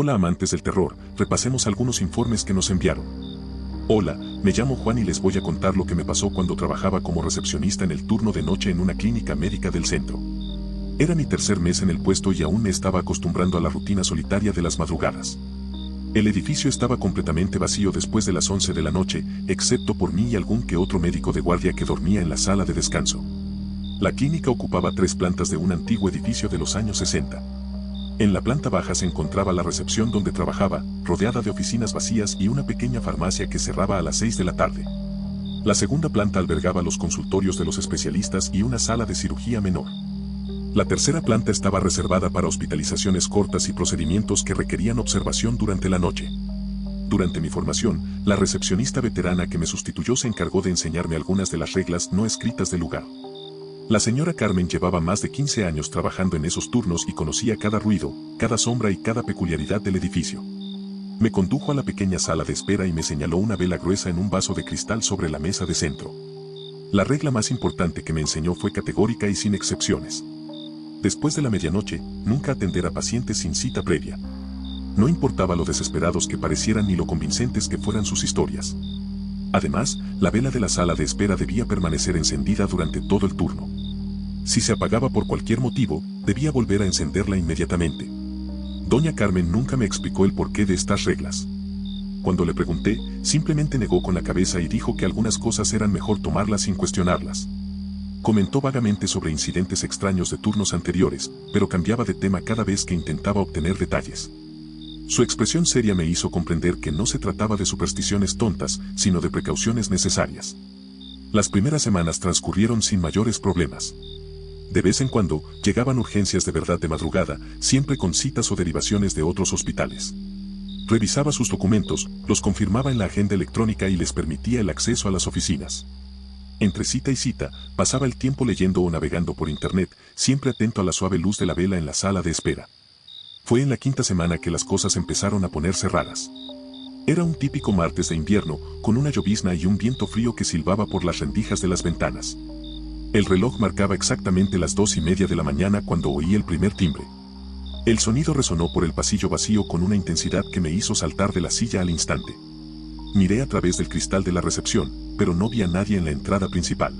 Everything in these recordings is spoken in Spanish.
Hola amantes del terror, repasemos algunos informes que nos enviaron. Hola, me llamo Juan y les voy a contar lo que me pasó cuando trabajaba como recepcionista en el turno de noche en una clínica médica del centro. Era mi tercer mes en el puesto y aún me estaba acostumbrando a la rutina solitaria de las madrugadas. El edificio estaba completamente vacío después de las 11 de la noche, excepto por mí y algún que otro médico de guardia que dormía en la sala de descanso. La clínica ocupaba 3 plantas de un antiguo edificio de los años 60. En la planta baja se encontraba la recepción donde trabajaba, rodeada de oficinas vacías y una pequeña farmacia que cerraba a las 6 de la tarde. La segunda planta albergaba los consultorios de los especialistas y una sala de cirugía menor. La tercera planta estaba reservada para hospitalizaciones cortas y procedimientos que requerían observación durante la noche. Durante mi formación, la recepcionista veterana que me sustituyó se encargó de enseñarme algunas de las reglas no escritas del lugar. La señora Carmen llevaba más de 15 años trabajando en esos turnos y conocía cada ruido, cada sombra y cada peculiaridad del edificio. Me condujo a la pequeña sala de espera y me señaló una vela gruesa en un vaso de cristal sobre la mesa de centro. La regla más importante que me enseñó fue categórica y sin excepciones. Después de la medianoche, nunca atender a pacientes sin cita previa. No importaba lo desesperados que parecieran ni lo convincentes que fueran sus historias. Además, la vela de la sala de espera debía permanecer encendida durante todo el turno. Si se apagaba por cualquier motivo, debía volver a encenderla inmediatamente. Doña Carmen nunca me explicó el porqué de estas reglas. Cuando le pregunté, simplemente negó con la cabeza y dijo que algunas cosas eran mejor tomarlas sin cuestionarlas. Comentó vagamente sobre incidentes extraños de turnos anteriores, pero cambiaba de tema cada vez que intentaba obtener detalles. Su expresión seria me hizo comprender que no se trataba de supersticiones tontas, sino de precauciones necesarias. Las primeras semanas transcurrieron sin mayores problemas. De vez en cuando, llegaban urgencias de verdad de madrugada, siempre con citas o derivaciones de otros hospitales. Revisaba sus documentos, los confirmaba en la agenda electrónica y les permitía el acceso a las oficinas. Entre cita y cita, pasaba el tiempo leyendo o navegando por internet, siempre atento a la suave luz de la vela en la sala de espera. Fue en la 5ª semana que las cosas empezaron a ponerse raras. Era un típico martes de invierno, con una llovizna y un viento frío que silbaba por las rendijas de las ventanas. El reloj marcaba exactamente las 2:30 de la mañana cuando oí el primer timbre. El sonido resonó por el pasillo vacío con una intensidad que me hizo saltar de la silla al instante. Miré a través del cristal de la recepción, pero no vi a nadie en la entrada principal.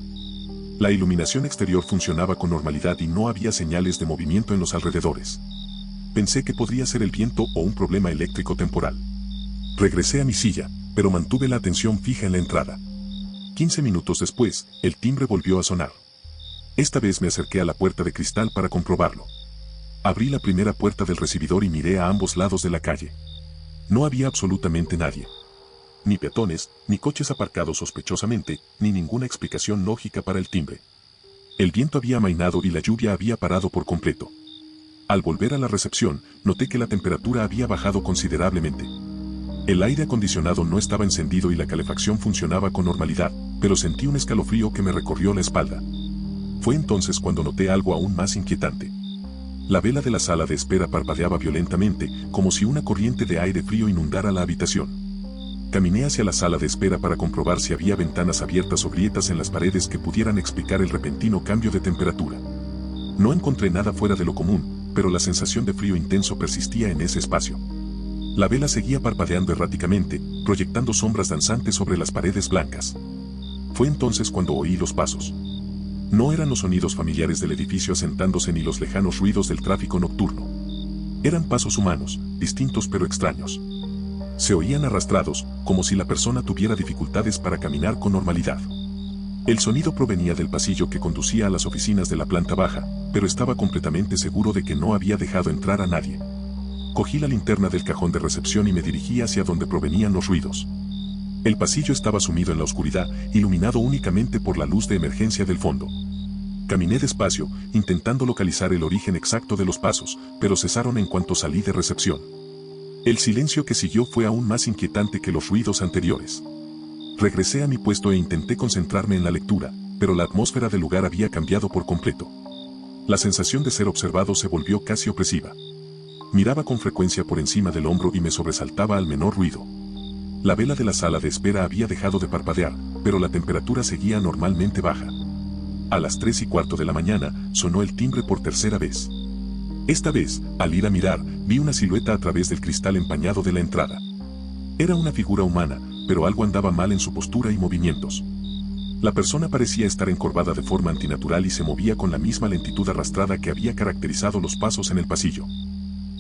La iluminación exterior funcionaba con normalidad y no había señales de movimiento en los alrededores. Pensé que podría ser el viento o un problema eléctrico temporal. Regresé a mi silla, pero mantuve la atención fija en la entrada. 15 minutos después, el timbre volvió a sonar. Esta vez me acerqué a la puerta de cristal para comprobarlo. Abrí la primera puerta del recibidor y miré a ambos lados de la calle. No había absolutamente nadie. Ni peatones, ni coches aparcados sospechosamente, ni ninguna explicación lógica para el timbre. El viento había amainado y la lluvia había parado por completo. Al volver a la recepción, noté que la temperatura había bajado considerablemente. El aire acondicionado no estaba encendido y la calefacción funcionaba con normalidad, pero sentí un escalofrío que me recorrió la espalda. Fue entonces cuando noté algo aún más inquietante. La vela de la sala de espera parpadeaba violentamente, como si una corriente de aire frío inundara la habitación. Caminé hacia la sala de espera para comprobar si había ventanas abiertas o grietas en las paredes que pudieran explicar el repentino cambio de temperatura. No encontré nada fuera de lo común, pero la sensación de frío intenso persistía en ese espacio. La vela seguía parpadeando erráticamente, proyectando sombras danzantes sobre las paredes blancas. Fue entonces cuando oí los pasos. No eran los sonidos familiares del edificio asentándose ni los lejanos ruidos del tráfico nocturno. Eran pasos humanos, distintos pero extraños. Se oían arrastrados, como si la persona tuviera dificultades para caminar con normalidad. El sonido provenía del pasillo que conducía a las oficinas de la planta baja, pero estaba completamente seguro de que no había dejado entrar a nadie. Cogí la linterna del cajón de recepción y me dirigí hacia donde provenían los ruidos. El pasillo estaba sumido en la oscuridad, iluminado únicamente por la luz de emergencia del fondo. Caminé despacio, intentando localizar el origen exacto de los pasos, pero cesaron en cuanto salí de recepción. El silencio que siguió fue aún más inquietante que los ruidos anteriores. Regresé a mi puesto e intenté concentrarme en la lectura, pero la atmósfera del lugar había cambiado por completo. La sensación de ser observado se volvió casi opresiva. Miraba con frecuencia por encima del hombro y me sobresaltaba al menor ruido. La vela de la sala de espera había dejado de parpadear, pero la temperatura seguía normalmente baja. A las 3:15 de la mañana, sonó el timbre por tercera vez. Esta vez, al ir a mirar, vi una silueta a través del cristal empañado de la entrada. Era una figura humana, pero algo andaba mal en su postura y movimientos. La persona parecía estar encorvada de forma antinatural y se movía con la misma lentitud arrastrada que había caracterizado los pasos en el pasillo.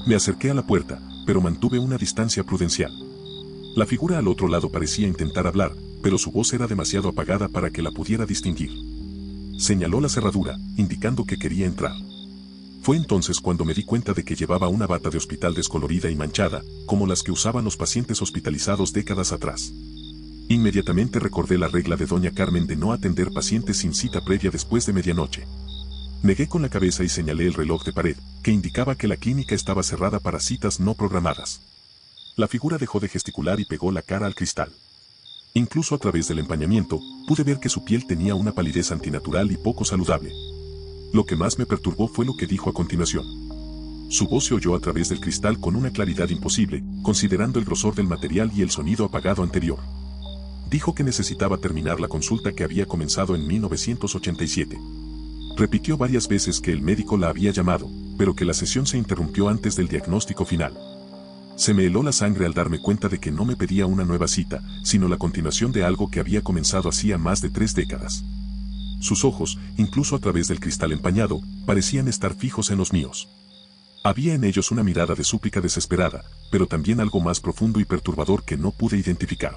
Me acerqué a la puerta, pero mantuve una distancia prudencial. La figura al otro lado parecía intentar hablar, pero su voz era demasiado apagada para que la pudiera distinguir. Señaló la cerradura, indicando que quería entrar. Fue entonces cuando me di cuenta de que llevaba una bata de hospital descolorida y manchada, como las que usaban los pacientes hospitalizados décadas atrás. Inmediatamente recordé la regla de doña Carmen de no atender pacientes sin cita previa después de medianoche. Negué con la cabeza y señalé el reloj de pared, que indicaba que la clínica estaba cerrada para citas no programadas. La figura dejó de gesticular y pegó la cara al cristal. Incluso a través del empañamiento, pude ver que su piel tenía una palidez antinatural y poco saludable. Lo que más me perturbó fue lo que dijo a continuación. Su voz se oyó a través del cristal con una claridad imposible, considerando el grosor del material y el sonido apagado anterior. Dijo que necesitaba terminar la consulta que había comenzado en 1987. Repitió varias veces que el médico la había llamado, pero que la sesión se interrumpió antes del diagnóstico final. Se me heló la sangre al darme cuenta de que no me pedía una nueva cita, sino la continuación de algo que había comenzado hacía más de 3 décadas. Sus ojos, incluso a través del cristal empañado, parecían estar fijos en los míos. Había en ellos una mirada de súplica desesperada, pero también algo más profundo y perturbador que no pude identificar.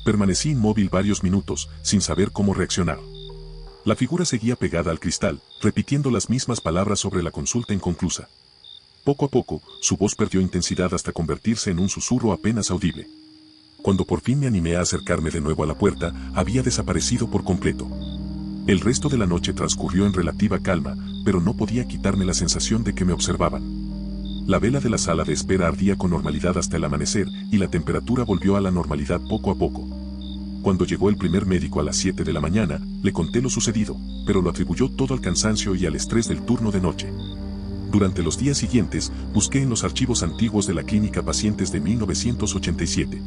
Permanecí inmóvil varios minutos, sin saber cómo reaccionar. La figura seguía pegada al cristal, repitiendo las mismas palabras sobre la consulta inconclusa. Poco a poco, su voz perdió intensidad hasta convertirse en un susurro apenas audible. Cuando por fin me animé a acercarme de nuevo a la puerta, había desaparecido por completo. El resto de la noche transcurrió en relativa calma, pero no podía quitarme la sensación de que me observaban. La vela de la sala de espera ardía con normalidad hasta el amanecer, y la temperatura volvió a la normalidad poco a poco. Cuando llegó el primer médico a las 7 de la mañana, le conté lo sucedido, pero lo atribuyó todo al cansancio y al estrés del turno de noche. Durante los días siguientes, busqué en los archivos antiguos de la clínica pacientes de 1987.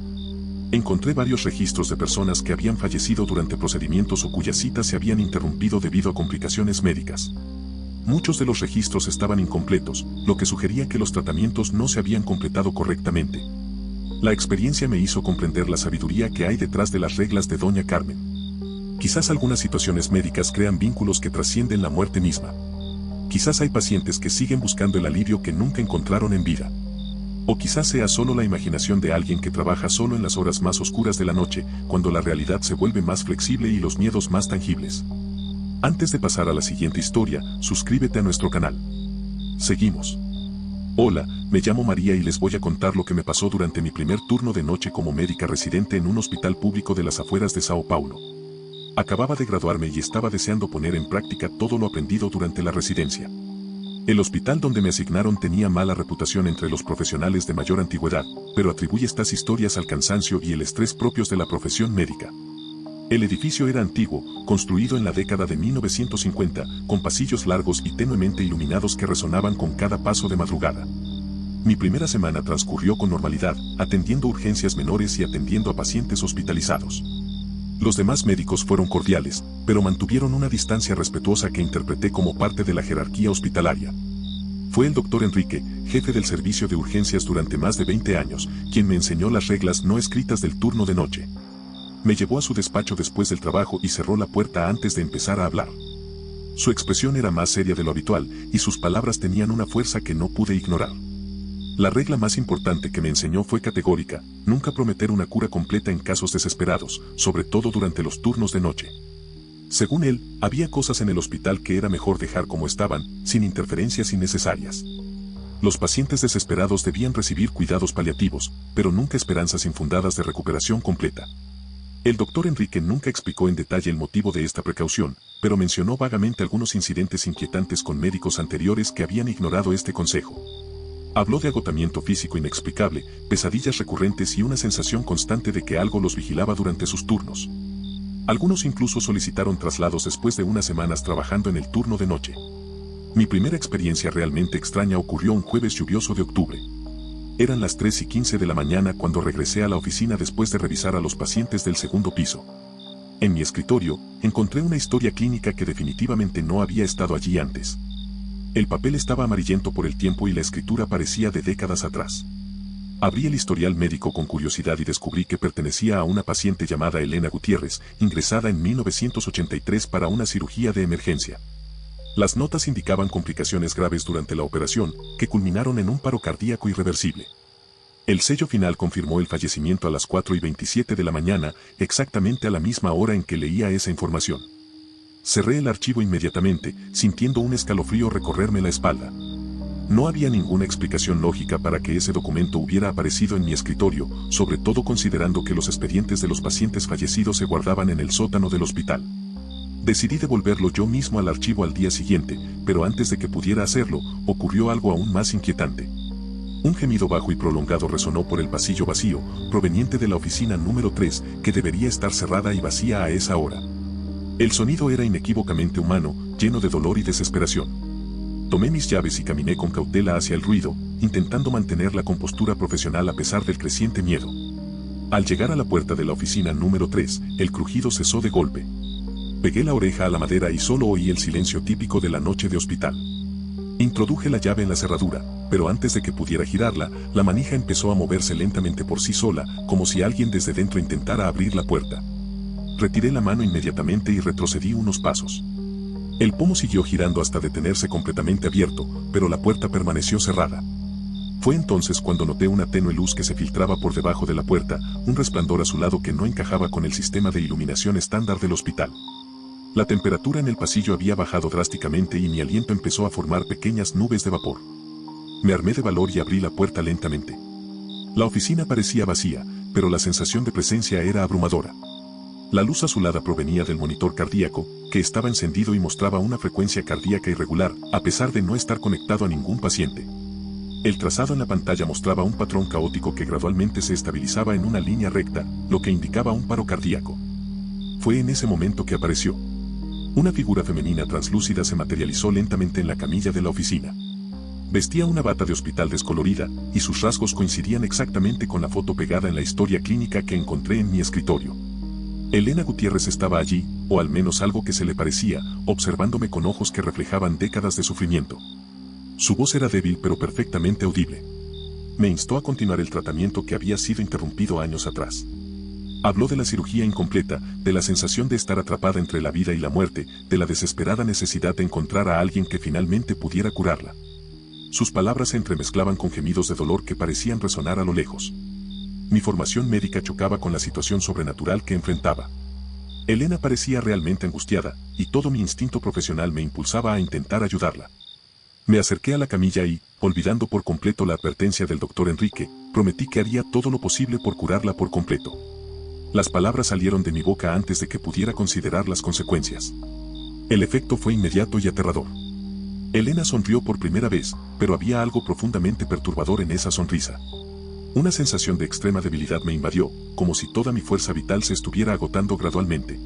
Encontré varios registros de personas que habían fallecido durante procedimientos o cuyas citas se habían interrumpido debido a complicaciones médicas. Muchos de los registros estaban incompletos, lo que sugería que los tratamientos no se habían completado correctamente. La experiencia me hizo comprender la sabiduría que hay detrás de las reglas de doña Carmen. Quizás algunas situaciones médicas crean vínculos que trascienden la muerte misma. Quizás hay pacientes que siguen buscando el alivio que nunca encontraron en vida. O quizás sea solo la imaginación de alguien que trabaja solo en las horas más oscuras de la noche, cuando la realidad se vuelve más flexible y los miedos más tangibles. Antes de pasar a la siguiente historia, suscríbete a nuestro canal. Seguimos. Hola, me llamo María y les voy a contar lo que me pasó durante mi primer turno de noche como médica residente en un hospital público de las afueras de Sao Paulo. Acababa de graduarme y estaba deseando poner en práctica todo lo aprendido durante la residencia. El hospital donde me asignaron tenía mala reputación entre los profesionales de mayor antigüedad, pero atribuye estas historias al cansancio y el estrés propios de la profesión médica. El edificio era antiguo, construido en la década de 1950, con pasillos largos y tenuemente iluminados que resonaban con cada paso de madrugada. Mi primera semana transcurrió con normalidad, atendiendo urgencias menores y atendiendo a pacientes hospitalizados. Los demás médicos fueron cordiales, pero mantuvieron una distancia respetuosa que interpreté como parte de la jerarquía hospitalaria. Fue el doctor Enrique, jefe del servicio de urgencias durante más de 20 años, quien me enseñó las reglas no escritas del turno de noche. Me llevó a su despacho después del trabajo y cerró la puerta antes de empezar a hablar. Su expresión era más seria de lo habitual, y sus palabras tenían una fuerza que no pude ignorar. La regla más importante que me enseñó fue categórica: nunca prometer una cura completa en casos desesperados, sobre todo durante los turnos de noche. Según él, había cosas en el hospital que era mejor dejar como estaban, sin interferencias innecesarias. Los pacientes desesperados debían recibir cuidados paliativos, pero nunca esperanzas infundadas de recuperación completa. El doctor Enrique nunca explicó en detalle el motivo de esta precaución, pero mencionó vagamente algunos incidentes inquietantes con médicos anteriores que habían ignorado este consejo. Habló de agotamiento físico inexplicable, pesadillas recurrentes y una sensación constante de que algo los vigilaba durante sus turnos. Algunos incluso solicitaron traslados después de unas semanas trabajando en el turno de noche. Mi primera experiencia realmente extraña ocurrió un jueves lluvioso de octubre. Eran las 3:15 de la mañana cuando regresé a la oficina después de revisar a los pacientes del segundo piso. En mi escritorio, encontré una historia clínica que definitivamente no había estado allí antes. El papel estaba amarillento por el tiempo y la escritura parecía de décadas atrás. Abrí el historial médico con curiosidad y descubrí que pertenecía a una paciente llamada Elena Gutiérrez, ingresada en 1983 para una cirugía de emergencia. Las notas indicaban complicaciones graves durante la operación, que culminaron en un paro cardíaco irreversible. El sello final confirmó el fallecimiento a las 4:27 de la mañana, exactamente a la misma hora en que leía esa información. Cerré el archivo inmediatamente, sintiendo un escalofrío recorrerme la espalda. No había ninguna explicación lógica para que ese documento hubiera aparecido en mi escritorio, sobre todo considerando que los expedientes de los pacientes fallecidos se guardaban en el sótano del hospital. Decidí devolverlo yo mismo al archivo al día siguiente, pero antes de que pudiera hacerlo, ocurrió algo aún más inquietante. Un gemido bajo y prolongado resonó por el pasillo vacío, proveniente de la oficina número 3, que debería estar cerrada y vacía a esa hora. El sonido era inequívocamente humano, lleno de dolor y desesperación. Tomé mis llaves y caminé con cautela hacia el ruido, intentando mantener la compostura profesional a pesar del creciente miedo. Al llegar a la puerta de la oficina número 3, el crujido cesó de golpe. Pegué la oreja a la madera y solo oí el silencio típico de la noche de hospital. Introduje la llave en la cerradura, pero antes de que pudiera girarla, la manija empezó a moverse lentamente por sí sola, como si alguien desde dentro intentara abrir la puerta. Retiré la mano inmediatamente y retrocedí unos pasos. El pomo siguió girando hasta detenerse completamente abierto, pero la puerta permaneció cerrada. Fue entonces cuando noté una tenue luz que se filtraba por debajo de la puerta, un resplandor azulado que no encajaba con el sistema de iluminación estándar del hospital. La temperatura en el pasillo había bajado drásticamente y mi aliento empezó a formar pequeñas nubes de vapor. Me armé de valor y abrí la puerta lentamente. La oficina parecía vacía, pero la sensación de presencia era abrumadora. La luz azulada provenía del monitor cardíaco, que estaba encendido y mostraba una frecuencia cardíaca irregular, a pesar de no estar conectado a ningún paciente. El trazado en la pantalla mostraba un patrón caótico que gradualmente se estabilizaba en una línea recta, lo que indicaba un paro cardíaco. Fue en ese momento que apareció. Una figura femenina translúcida se materializó lentamente en la camilla de la oficina. Vestía una bata de hospital descolorida, y sus rasgos coincidían exactamente con la foto pegada en la historia clínica que encontré en mi escritorio. Elena Gutiérrez estaba allí, o al menos algo que se le parecía, observándome con ojos que reflejaban décadas de sufrimiento. Su voz era débil pero perfectamente audible. Me instó a continuar el tratamiento que había sido interrumpido años atrás. Habló de la cirugía incompleta, de la sensación de estar atrapada entre la vida y la muerte, de la desesperada necesidad de encontrar a alguien que finalmente pudiera curarla. Sus palabras se entremezclaban con gemidos de dolor que parecían resonar a lo lejos. Mi formación médica chocaba con la situación sobrenatural que enfrentaba. Elena parecía realmente angustiada, y todo mi instinto profesional me impulsaba a intentar ayudarla. Me acerqué a la camilla y, olvidando por completo la advertencia del doctor Enrique, prometí que haría todo lo posible por curarla por completo. Las palabras salieron de mi boca antes de que pudiera considerar las consecuencias. El efecto fue inmediato y aterrador. Elena sonrió por primera vez, pero había algo profundamente perturbador en esa sonrisa. Una sensación de extrema debilidad me invadió, como si toda mi fuerza vital se estuviera agotando gradualmente.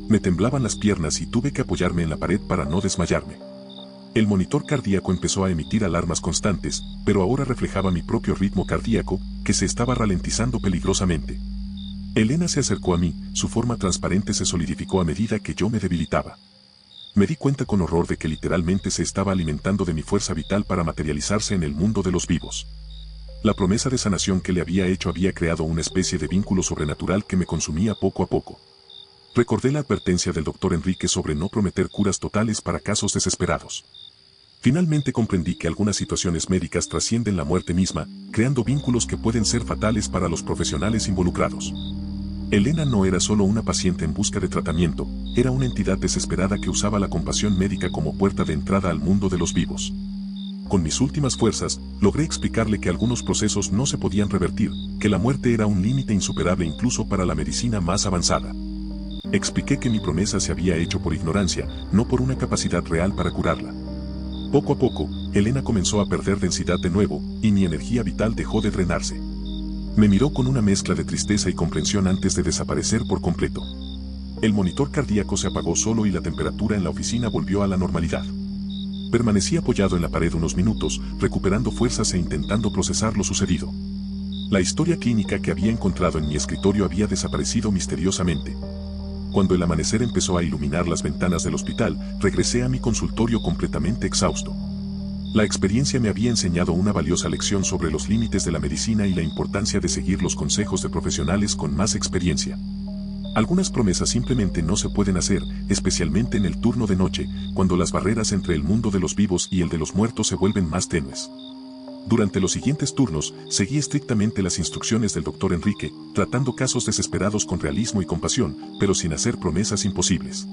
Me temblaban las piernas y tuve que apoyarme en la pared para no desmayarme. El monitor cardíaco empezó a emitir alarmas constantes, pero ahora reflejaba mi propio ritmo cardíaco, que se estaba ralentizando peligrosamente. Elena se acercó a mí, su forma transparente se solidificó a medida que yo me debilitaba. Me di cuenta con horror de que literalmente se estaba alimentando de mi fuerza vital para materializarse en el mundo de los vivos. La promesa de sanación que le había hecho había creado una especie de vínculo sobrenatural que me consumía poco a poco. Recordé la advertencia del doctor Enrique sobre no prometer curas totales para casos desesperados. Finalmente comprendí que algunas situaciones médicas trascienden la muerte misma, creando vínculos que pueden ser fatales para los profesionales involucrados. Elena no era solo una paciente en busca de tratamiento, era una entidad desesperada que usaba la compasión médica como puerta de entrada al mundo de los vivos. Con mis últimas fuerzas, logré explicarle que algunos procesos no se podían revertir, que la muerte era un límite insuperable incluso para la medicina más avanzada. Expliqué que mi promesa se había hecho por ignorancia, no por una capacidad real para curarla. Poco a poco, Elena comenzó a perder densidad de nuevo, y mi energía vital dejó de drenarse. Me miró con una mezcla de tristeza y comprensión antes de desaparecer por completo. El monitor cardíaco se apagó solo y la temperatura en la oficina volvió a la normalidad. Permanecí apoyado en la pared unos minutos, recuperando fuerzas e intentando procesar lo sucedido. La historia clínica que había encontrado en mi escritorio había desaparecido misteriosamente. Cuando el amanecer empezó a iluminar las ventanas del hospital, regresé a mi consultorio completamente exhausto. La experiencia me había enseñado una valiosa lección sobre los límites de la medicina y la importancia de seguir los consejos de profesionales con más experiencia. Algunas promesas simplemente no se pueden hacer, especialmente en el turno de noche, cuando las barreras entre el mundo de los vivos y el de los muertos se vuelven más tenues. Durante los siguientes turnos, seguí estrictamente las instrucciones del doctor Enrique, tratando casos desesperados con realismo y compasión, pero sin hacer promesas imposibles.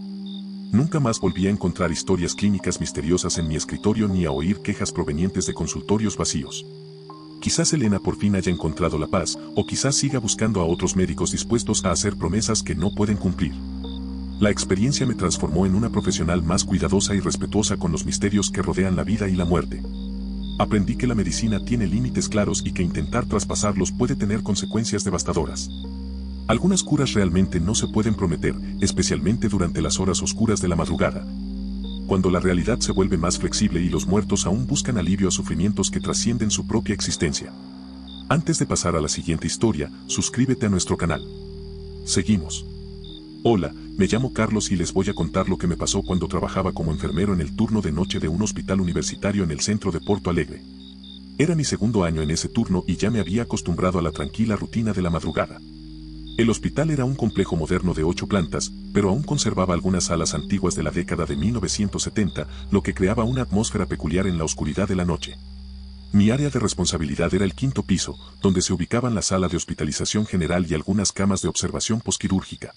Nunca más volví a encontrar historias clínicas misteriosas en mi escritorio ni a oír quejas provenientes de consultorios vacíos. Quizás Elena por fin haya encontrado la paz, o quizás siga buscando a otros médicos dispuestos a hacer promesas que no pueden cumplir. La experiencia me transformó en una profesional más cuidadosa y respetuosa con los misterios que rodean la vida y la muerte. Aprendí que la medicina tiene límites claros y que intentar traspasarlos puede tener consecuencias devastadoras. Algunas curas realmente no se pueden prometer, especialmente durante las horas oscuras de la madrugada, cuando la realidad se vuelve más flexible y los muertos aún buscan alivio a sufrimientos que trascienden su propia existencia. Antes de pasar a la siguiente historia, suscríbete a nuestro canal. Seguimos. Hola, me llamo Carlos y les voy a contar lo que me pasó cuando trabajaba como enfermero en el turno de noche de un hospital universitario en el centro de Porto Alegre. Era mi segundo año en ese turno y ya me había acostumbrado a la tranquila rutina de la madrugada. El hospital era un complejo moderno de 8 plantas, pero aún conservaba algunas salas antiguas de la década de 1970, lo que creaba una atmósfera peculiar en la oscuridad de la noche. Mi área de responsabilidad era el 5º piso, donde se ubicaban la sala de hospitalización general y algunas camas de observación posquirúrgica.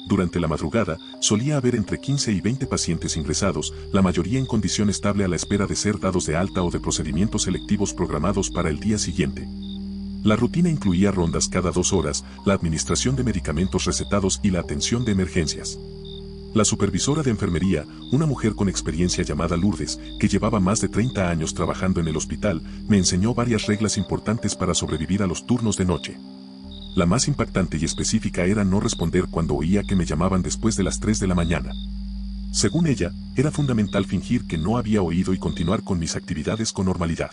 Durante la madrugada, solía haber entre 15 y 20 pacientes ingresados, la mayoría en condición estable a la espera de ser dados de alta o de procedimientos selectivos programados para el día siguiente. La rutina incluía rondas cada 2 horas, la administración de medicamentos recetados y la atención de emergencias. La supervisora de enfermería, una mujer con experiencia llamada Lourdes, que llevaba más de 30 años trabajando en el hospital, me enseñó varias reglas importantes para sobrevivir a los turnos de noche. La más impactante y específica era no responder cuando oía que me llamaban después de las 3 de la mañana. Según ella, era fundamental fingir que no había oído y continuar con mis actividades con normalidad.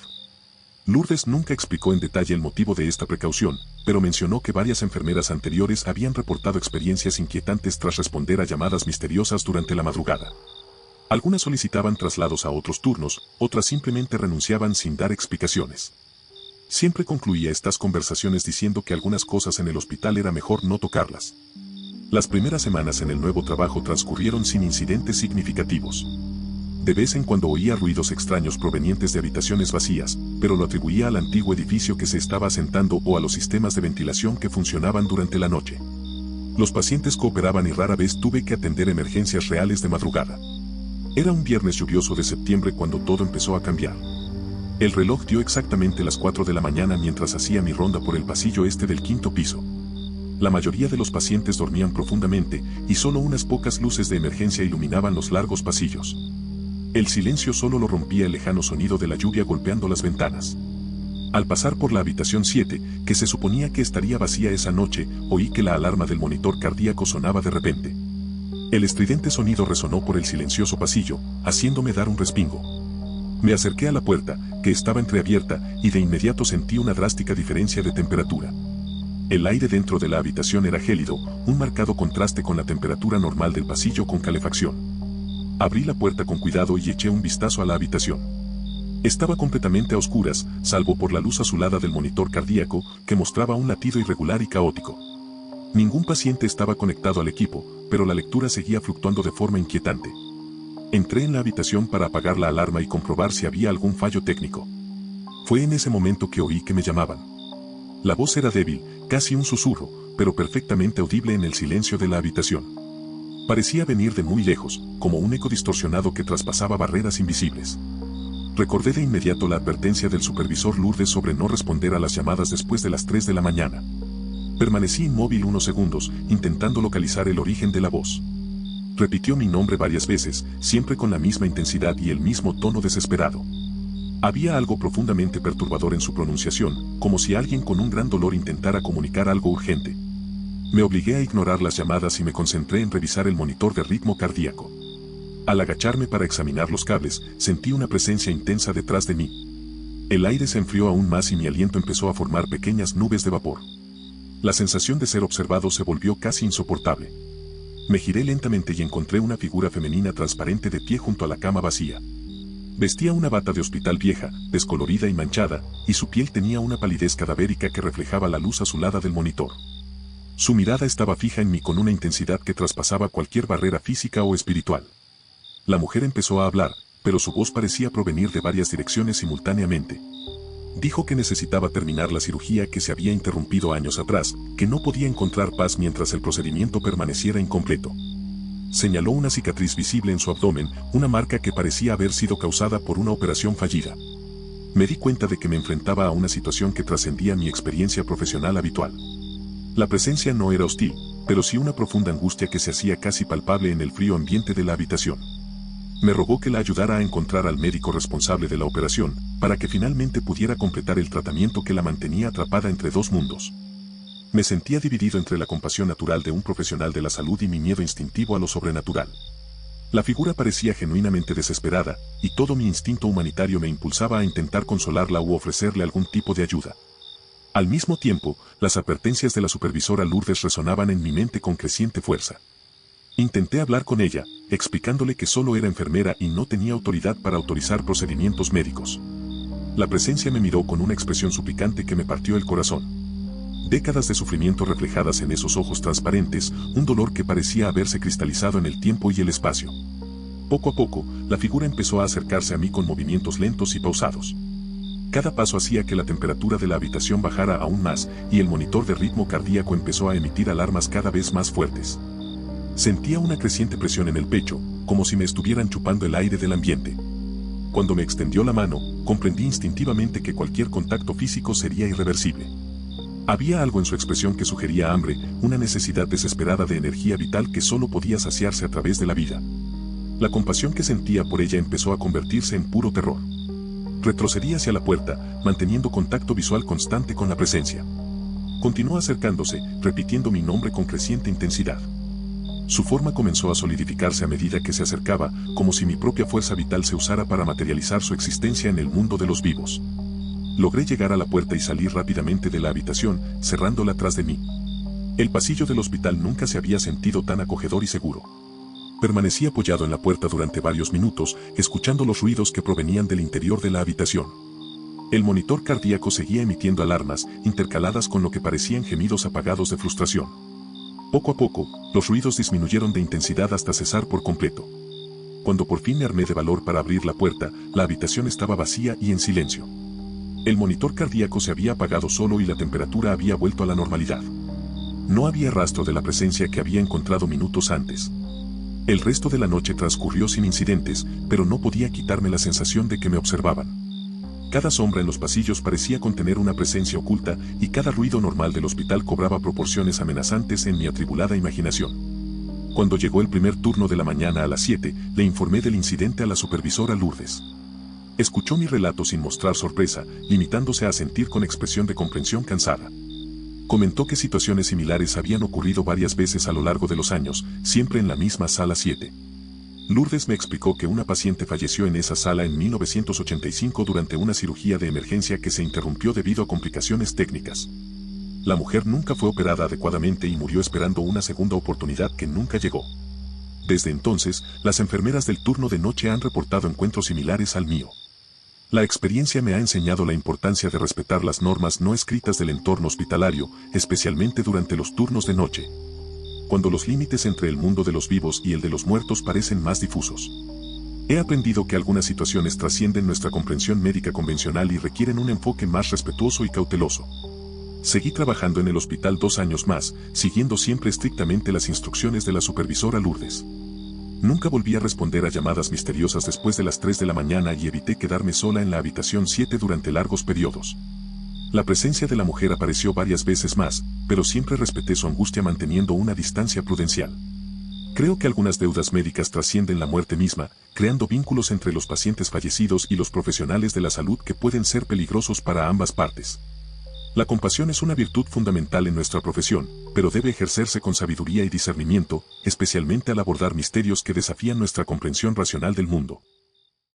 Lourdes nunca explicó en detalle el motivo de esta precaución, pero mencionó que varias enfermeras anteriores habían reportado experiencias inquietantes tras responder a llamadas misteriosas durante la madrugada. Algunas solicitaban traslados a otros turnos, otras simplemente renunciaban sin dar explicaciones. Siempre concluía estas conversaciones diciendo que algunas cosas en el hospital era mejor no tocarlas. Las primeras semanas en el nuevo trabajo transcurrieron sin incidentes significativos. De vez en cuando oía ruidos extraños provenientes de habitaciones vacías, pero lo atribuía al antiguo edificio que se estaba asentando o a los sistemas de ventilación que funcionaban durante la noche. Los pacientes cooperaban y rara vez tuve que atender emergencias reales de madrugada. Era un viernes lluvioso de septiembre cuando todo empezó a cambiar. El reloj dio exactamente las 4 de la mañana mientras hacía mi ronda por el pasillo este del 5º piso. La mayoría de los pacientes dormían profundamente y solo unas pocas luces de emergencia iluminaban los largos pasillos. El silencio solo lo rompía el lejano sonido de la lluvia golpeando las ventanas. Al pasar por la habitación 7, que se suponía que estaría vacía esa noche, oí que la alarma del monitor cardíaco sonaba de repente. El estridente sonido resonó por el silencioso pasillo, haciéndome dar un respingo. Me acerqué a la puerta, que estaba entreabierta, y de inmediato sentí una drástica diferencia de temperatura. El aire dentro de la habitación era gélido, un marcado contraste con la temperatura normal del pasillo con calefacción. Abrí la puerta con cuidado y eché un vistazo a la habitación. Estaba completamente a oscuras, salvo por la luz azulada del monitor cardíaco, que mostraba un latido irregular y caótico. Ningún paciente estaba conectado al equipo, pero la lectura seguía fluctuando de forma inquietante. Entré en la habitación para apagar la alarma y comprobar si había algún fallo técnico. Fue en ese momento que oí que me llamaban. La voz era débil, casi un susurro, pero perfectamente audible en el silencio de la habitación. Parecía venir de muy lejos, como un eco distorsionado que traspasaba barreras invisibles. Recordé de inmediato la advertencia del supervisor Lourdes sobre no responder a las llamadas después de las 3 de la mañana. Permanecí inmóvil unos segundos, intentando localizar el origen de la voz. Repitió mi nombre varias veces, siempre con la misma intensidad y el mismo tono desesperado. Había algo profundamente perturbador en su pronunciación, como si alguien con un gran dolor intentara comunicar algo urgente. Me obligué a ignorar las llamadas y me concentré en revisar el monitor de ritmo cardíaco. Al agacharme para examinar los cables, sentí una presencia intensa detrás de mí. El aire se enfrió aún más y mi aliento empezó a formar pequeñas nubes de vapor. La sensación de ser observado se volvió casi insoportable. Me giré lentamente y encontré una figura femenina transparente de pie junto a la cama vacía. Vestía una bata de hospital vieja, descolorida y manchada, y su piel tenía una palidez cadavérica que reflejaba la luz azulada del monitor. Su mirada estaba fija en mí con una intensidad que traspasaba cualquier barrera física o espiritual. La mujer empezó a hablar, pero su voz parecía provenir de varias direcciones simultáneamente. Dijo que necesitaba terminar la cirugía que se había interrumpido años atrás, que no podía encontrar paz mientras el procedimiento permaneciera incompleto. Señaló una cicatriz visible en su abdomen, una marca que parecía haber sido causada por una operación fallida. Me di cuenta de que me enfrentaba a una situación que trascendía mi experiencia profesional habitual. La presencia no era hostil, pero sí una profunda angustia que se hacía casi palpable en el frío ambiente de la habitación. Me rogó que la ayudara a encontrar al médico responsable de la operación, para que finalmente pudiera completar el tratamiento que la mantenía atrapada entre dos mundos. Me sentía dividido entre la compasión natural de un profesional de la salud y mi miedo instintivo a lo sobrenatural. La figura parecía genuinamente desesperada, y todo mi instinto humanitario me impulsaba a intentar consolarla u ofrecerle algún tipo de ayuda. Al mismo tiempo, las advertencias de la supervisora Lourdes resonaban en mi mente con creciente fuerza. Intenté hablar con ella, explicándole que solo era enfermera y no tenía autoridad para autorizar procedimientos médicos. La presencia me miró con una expresión suplicante que me partió el corazón. Décadas de sufrimiento reflejadas en esos ojos transparentes, un dolor que parecía haberse cristalizado en el tiempo y el espacio. Poco a poco, la figura empezó a acercarse a mí con movimientos lentos y pausados. Cada paso hacía que la temperatura de la habitación bajara aún más, y el monitor de ritmo cardíaco empezó a emitir alarmas cada vez más fuertes. Sentía una creciente presión en el pecho, como si me estuvieran chupando el aire del ambiente. Cuando me extendió la mano, comprendí instintivamente que cualquier contacto físico sería irreversible. Había algo en su expresión que sugería hambre, una necesidad desesperada de energía vital que solo podía saciarse a través de la vida. La compasión que sentía por ella empezó a convertirse en puro terror. Retrocedí hacia la puerta, manteniendo contacto visual constante con la presencia. Continuó acercándose, repitiendo mi nombre con creciente intensidad. Su forma comenzó a solidificarse a medida que se acercaba, como si mi propia fuerza vital se usara para materializar su existencia en el mundo de los vivos. Logré llegar a la puerta y salir rápidamente de la habitación, cerrándola tras de mí. El pasillo del hospital nunca se había sentido tan acogedor y seguro. Permanecí apoyado en la puerta durante varios minutos, escuchando los ruidos que provenían del interior de la habitación. El monitor cardíaco seguía emitiendo alarmas, intercaladas con lo que parecían gemidos apagados de frustración. Poco a poco, los ruidos disminuyeron de intensidad hasta cesar por completo. Cuando por fin me armé de valor para abrir la puerta, la habitación estaba vacía y en silencio. El monitor cardíaco se había apagado solo y la temperatura había vuelto a la normalidad. No había rastro de la presencia que había encontrado minutos antes. El resto de la noche transcurrió sin incidentes, pero no podía quitarme la sensación de que me observaban. Cada sombra en los pasillos parecía contener una presencia oculta, y cada ruido normal del hospital cobraba proporciones amenazantes en mi atribulada imaginación. Cuando llegó el primer turno de la mañana a las 7, le informé del incidente a la supervisora Lourdes. Escuchó mi relato sin mostrar sorpresa, limitándose a asentir con expresión de comprensión cansada. Comentó que situaciones similares habían ocurrido varias veces a lo largo de los años, siempre en la misma sala 7. Lourdes me explicó que una paciente falleció en esa sala en 1985 durante una cirugía de emergencia que se interrumpió debido a complicaciones técnicas. La mujer nunca fue operada adecuadamente y murió esperando una segunda oportunidad que nunca llegó. Desde entonces, las enfermeras del turno de noche han reportado encuentros similares al mío. La experiencia me ha enseñado la importancia de respetar las normas no escritas del entorno hospitalario, especialmente durante los turnos de noche, cuando los límites entre el mundo de los vivos y el de los muertos parecen más difusos. He aprendido que algunas situaciones trascienden nuestra comprensión médica convencional y requieren un enfoque más respetuoso y cauteloso. Seguí trabajando en el hospital 2 años más, siguiendo siempre estrictamente las instrucciones de la supervisora Lourdes. Nunca volví a responder a llamadas misteriosas después de las 3 de la mañana y evité quedarme sola en la habitación 7 durante largos periodos. La presencia de la mujer apareció varias veces más, pero siempre respeté su angustia manteniendo una distancia prudencial. Creo que algunas deudas médicas trascienden la muerte misma, creando vínculos entre los pacientes fallecidos y los profesionales de la salud que pueden ser peligrosos para ambas partes. La compasión es una virtud fundamental en nuestra profesión, pero debe ejercerse con sabiduría y discernimiento, especialmente al abordar misterios que desafían nuestra comprensión racional del mundo.